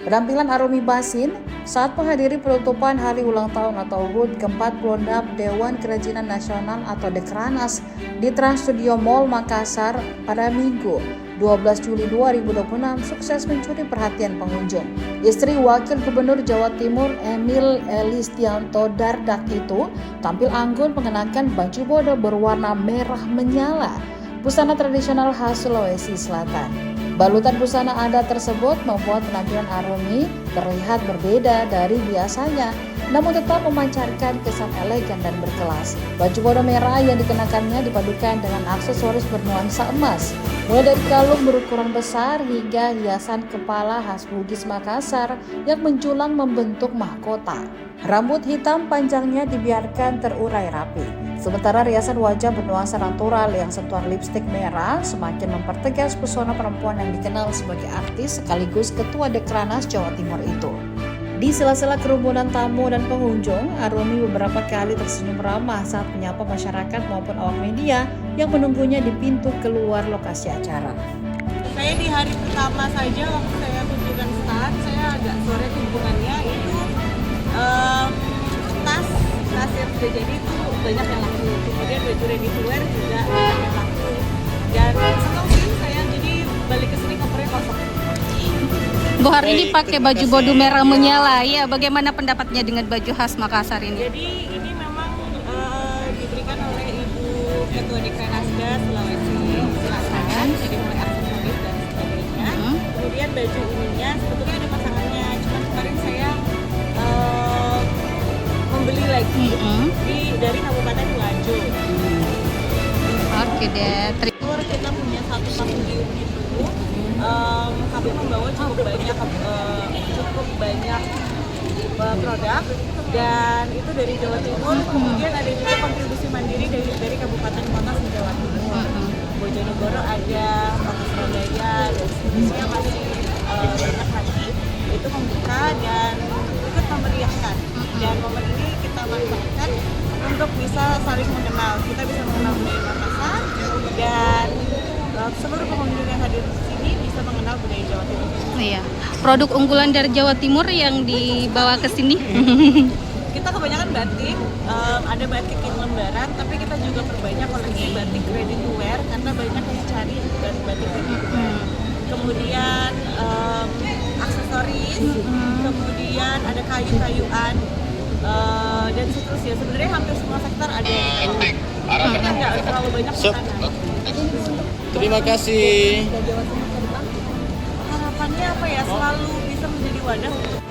Penampilan Arumi Bachsin saat menghadiri penutupan hari ulang tahun atau HUT ke-46 Dewan Kerajinan Nasional atau Dekranas di Trans Studio Mall Makassar pada Minggu 12 Juli 2026 sukses mencuri perhatian pengunjung. Istri Wakil Gubernur Jawa Timur Emil Elistianto Dardak itu tampil anggun mengenakan baju bodo berwarna merah menyala, busana tradisional khas Sulawesi Selatan. Balutan busana adat tersebut membuat penampilan Arumi terlihat berbeda dari biasanya, namun tetap memancarkan kesan elegan dan berkelas. Baju bodo merah yang dikenakannya dipadukan dengan aksesoris bernuansa emas, mulai dari kalung berukuran besar hingga hiasan kepala khas Bugis Makassar yang menjulang membentuk mahkota. Rambut hitam panjangnya dibiarkan terurai rapi. Sementara riasan wajah bernuansa natural yang sentuhan lipstik merah semakin mempertegas pesona perempuan yang dikenal sebagai artis sekaligus ketua Dekranas Jawa Timur itu. Di sela-sela kerumunan tamu dan pengunjung, Arumi beberapa kali tersenyum ramah saat menyapa masyarakat maupun awak media yang menunggunya di pintu keluar lokasi acara. Saya di hari pertama saja waktu saya kunjungan start, saya agak sore kunjungannya itu tas yang sudah jadi itu banyak yang laku, kemudian baju ready to wear juga banyak yang laku, dan senang sih saya jadi balik ke sini kopernya kosong. Bu, hari ini pakai baju bodo merah menyala, ya bagaimana pendapatnya dengan baju khas Makassar ini? Jadi ini memang diberikan oleh Ibu Ketua Dekranasda Sulawesi Selatan, jadi mulai aksesoris dan sebagainya. Kemudian baju ininya sebetulnya ada pasangannya, cuma kemarin saya membeli lagi dari Kabupaten Wajo. Oke deh. Kita punya satu pavilion itu, kami membawa cukup banyak produk, dan itu dari Jawa Timur. Kemudian ada juga kontribusi mandiri dari Kabupaten Kota Jawa Timur. Bojonegoro ada, Kota Surabaya, dan seterusnya masih banyak lagi. Itu membuka dan ikut memeriahkan. Dan momen ini kita manfaatkan untuk bisa saling mengenal. Kita bisa mengenal budaya Makassar, dan seluruh pengunjung yang hadir di sini bisa mengenal budaya Jawa Timur. Iya. Produk unggulan dari Jawa Timur yang dibawa ke sini. Kita kebanyakan batik, ada batik yang lembaran, tapi kita juga perbanyak koleksi batik ready to wear karena banyak yang cari batik ready to wear. Kemudian aksesoris, kemudian ada kayu-kayuan, dan seterusnya. Sebenarnya hampir semua sektor ada yang kita nggak terlalu banyak makanan. Terima kasih. Harapannya apa ya, selalu bisa menjadi wadah untuk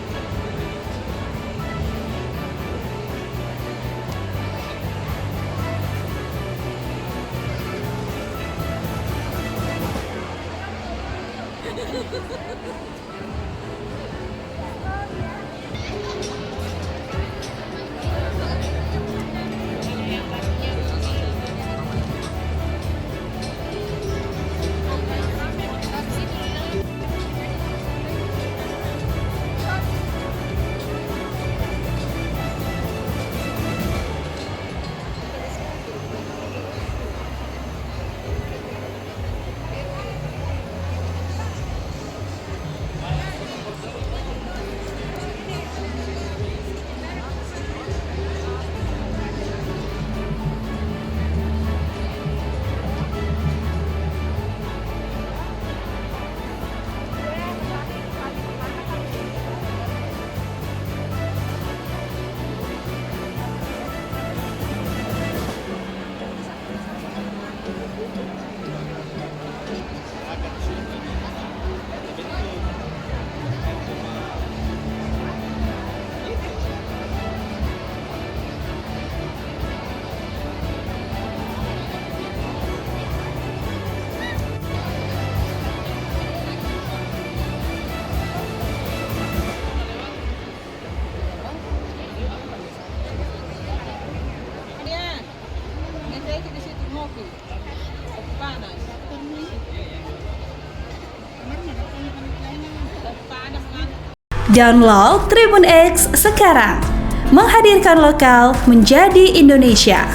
Download Tribun X sekarang, menghadirkan lokal menjadi Indonesia.